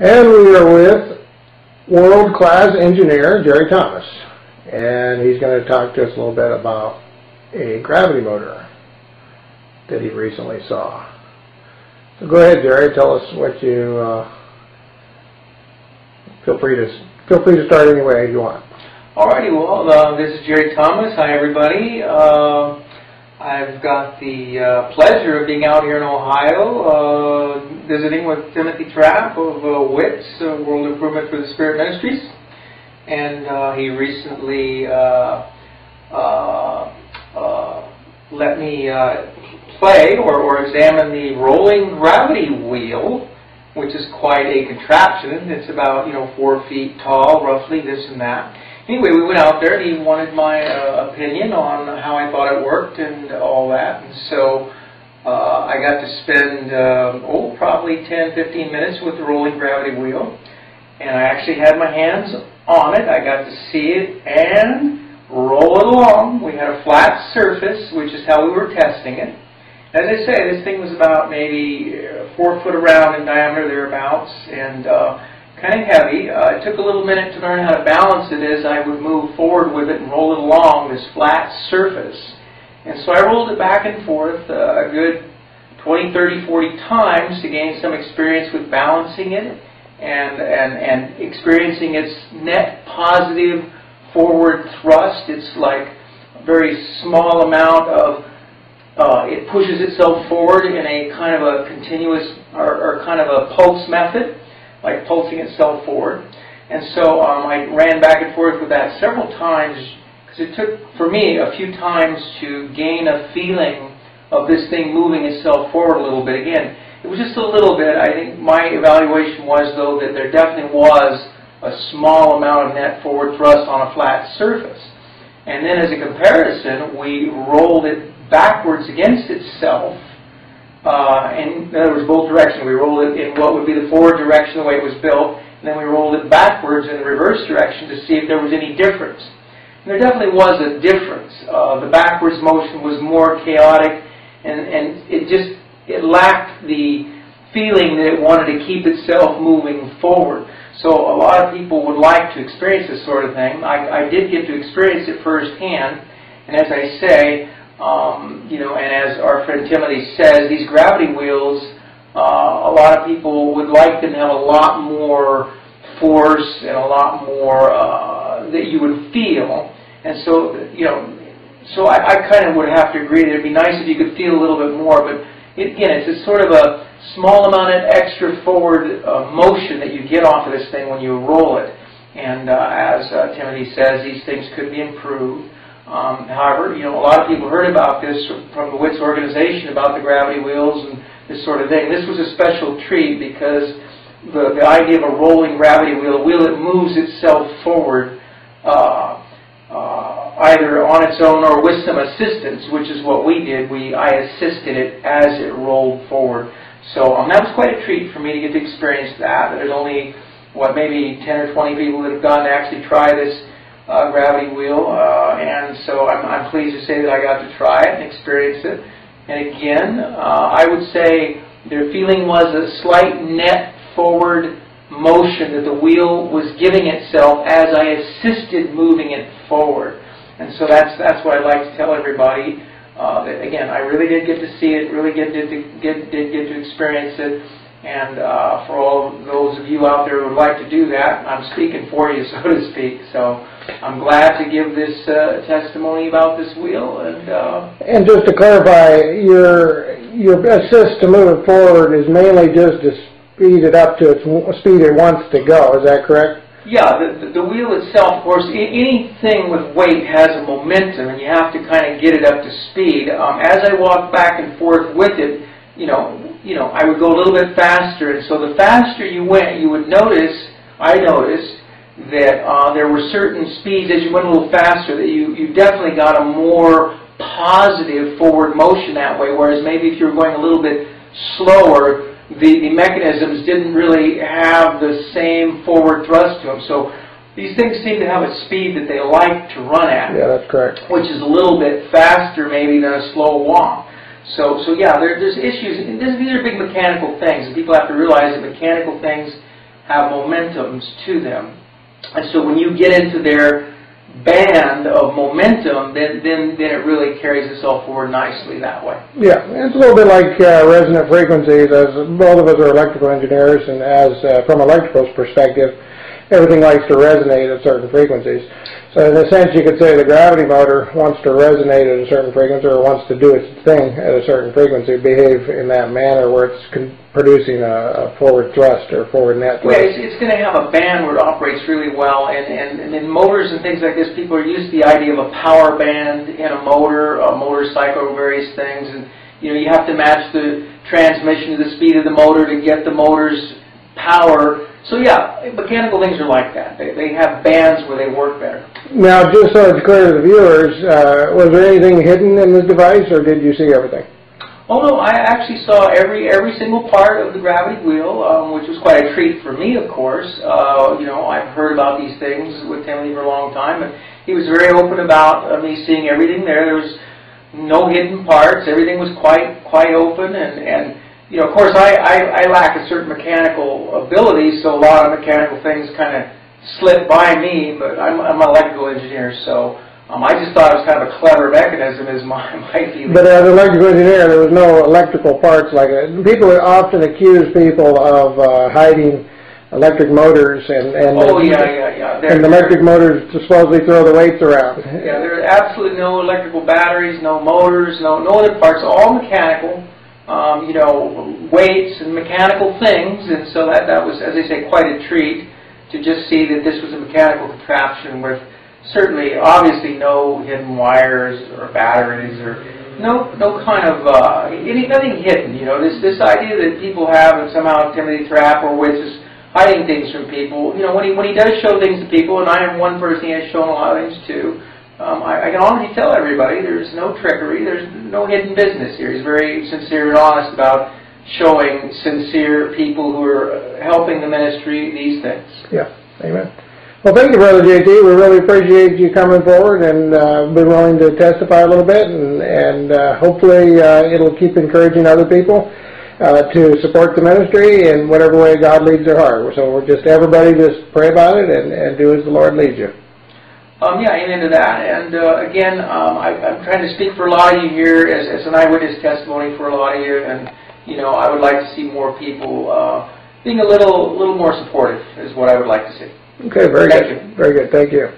And we are with world-class engineer Jerry Thomas, and he's going to talk to us a little bit about a gravity motor that he recently saw. So go ahead, Jerry. Tell us what you. Feel free to start any way you want. Alrighty, well, this is Jerry Thomas. Hi, everybody. I've got the pleasure of being out here in Ohio, visiting with Timothy Trapp of WITS, World Improvement for the Spirit Ministries, and he recently let me play or examine the rolling gravity wheel, which is quite a contraption. It's about 4 feet tall, roughly, this and that. Anyway, we went out there, and he wanted my opinion on how I thought it worked and all that. And so I got to spend, probably 10-15 minutes with the rolling gravity wheel. And I actually had my hands on it. I got to see it and roll it along. We had a flat surface, which is how we were testing it. As I say, this thing was about maybe 4 foot around in diameter, thereabouts, and kind of heavy. It took a little minute to learn how to balance it as I would move forward with it and roll it along this flat surface. And so I rolled it back and forth a good 20, 30, 40 times to gain some experience with balancing it and experiencing its net positive forward thrust. It's like a very small amount of it pushes itself forward in a kind of a continuous or kind of a pulse method, like pulsing itself forward. And so I ran back and forth with that several times, because it took, for me, a few times to gain a feeling of this thing moving itself forward a little bit. Again, it was just a little bit. I think my evaluation was, though, that there definitely was a small amount of net forward thrust on a flat surface. And then as a comparison, we rolled it backwards against itself. In other words, both directions. We rolled it in what would be the forward direction, the way it was built, and then we rolled it backwards in the reverse direction to see if there was any difference. And there definitely was a difference. The backwards motion was more chaotic, and it lacked the feeling that it wanted to keep itself moving forward. So a lot of people would like to experience this sort of thing. I did get to experience it firsthand, and as I say, and as our friend Timothy says, these gravity wheels, a lot of people would like them to have a lot more force and a lot more that you would feel. And so, so I kind of would have to agree that it'd be nice if you could feel a little bit more. But again, it's a sort of a small amount of extra forward motion that you get off of this thing when you roll it. And as Timothy says, these things could be improved. However, a lot of people heard about this from the WITS organization, about the gravity wheels and this sort of thing. This was a special treat because the idea of a rolling gravity wheel, a wheel that moves itself forward either on its own or with some assistance, which is what we did. I assisted it as it rolled forward. So that was quite a treat for me to get to experience that. There's only, maybe 10 or 20 people that have gone to actually try this gravity wheel, and so I'm pleased to say that I got to try it and experience it. And again, I would say their feeling was a slight net forward motion that the wheel was giving itself as I assisted moving it forward. And so that's what I'd like to tell everybody. That, again, I really did get to see it, really did get to experience it. And for all those of you out there who would like to do that, I'm speaking for you, so to speak. So I'm glad to give this testimony about this wheel. And just to clarify, your assist to move it forward is mainly just to speed it up to its speed it wants to go. Is that correct? Yeah, the wheel itself, of course, anything with weight has a momentum, and you have to kind of get it up to speed. As I walked back and forth with it, I would go a little bit faster, and so the faster you went, you would notice, I noticed, that there were certain speeds as you went a little faster that you definitely got a more positive forward motion that way, whereas maybe if you were going a little bit slower, the mechanisms didn't really have the same forward thrust to them. So these things seem to have a speed that they like to run at. Yeah, that's correct. Which is a little bit faster maybe than a slow walk. So yeah, there's issues. And these are big mechanical things, and people have to realize that mechanical things have momentums to them. And so when you get into their band of momentum, then it really carries itself forward nicely that way. Yeah, it's a little bit like resonant frequencies. As both of us are electrical engineers, and as from electrical's perspective, everything likes to resonate at certain frequencies. So in a sense, you could say the gravity motor wants to resonate at a certain frequency, or wants to do its thing at a certain frequency, behave in that manner where it's producing a forward thrust or forward net thrust. Yeah, it's going to have a band where it operates really well, and in motors and things like this, people are used to the idea of a power band in a motorcycle, various things, and you know, you have to match the transmission to the speed of the motor to get the motor's power. So yeah, mechanical things are like that. They have bands where they work better. Now, just so it's clear to the viewers, was there anything hidden in this device, or did you see everything? Oh no, I actually saw every single part of the gravity wheel, which was quite a treat for me, of course. You know, I've heard about these things with Timothy for a long time, and he was very open about me seeing everything there. There was no hidden parts. Everything was quite open, and you know, of course, I lack a certain mechanical ability, so a lot of mechanical things kind of slip by me, but I'm an electrical engineer, so I just thought it was kind of a clever mechanism, is my feeling. But as an electrical engineer, there was no electrical parts like it. People often accuse people of hiding electric motors, and oh, yeah. And electric motors to supposedly throw the weights around. Yeah, there are absolutely no electrical batteries, no motors, no other parts, all mechanical. You know, weights and mechanical things, and so that was, as I say, quite a treat to just see that this was a mechanical contraption with certainly, obviously, no hidden wires or batteries or no kind of nothing hidden. You know, this idea that people have, and somehow Timothy Thrapowitz is hiding things from people. You know, when he does show things to people, and I am one person he has shown a lot of things to. I can honestly tell everybody there's no trickery, there's no hidden business here. He's very sincere and honest about showing sincere people who are helping the ministry these things. Yeah, amen. Well, thank you, Brother JT. We really appreciate you coming forward and being willing to testify a little bit, and hopefully it'll keep encouraging other people to support the ministry in whatever way God leads their heart. So we're everybody just pray about it and do as the Lord leads you. Yeah, amen to that. And again, I'm trying to speak for a lot of you here as an eyewitness testimony for a lot of you. And you know, I would like to see more people being a little more supportive is what I would like to see. Okay, very Thank good. you. Very good. Thank you.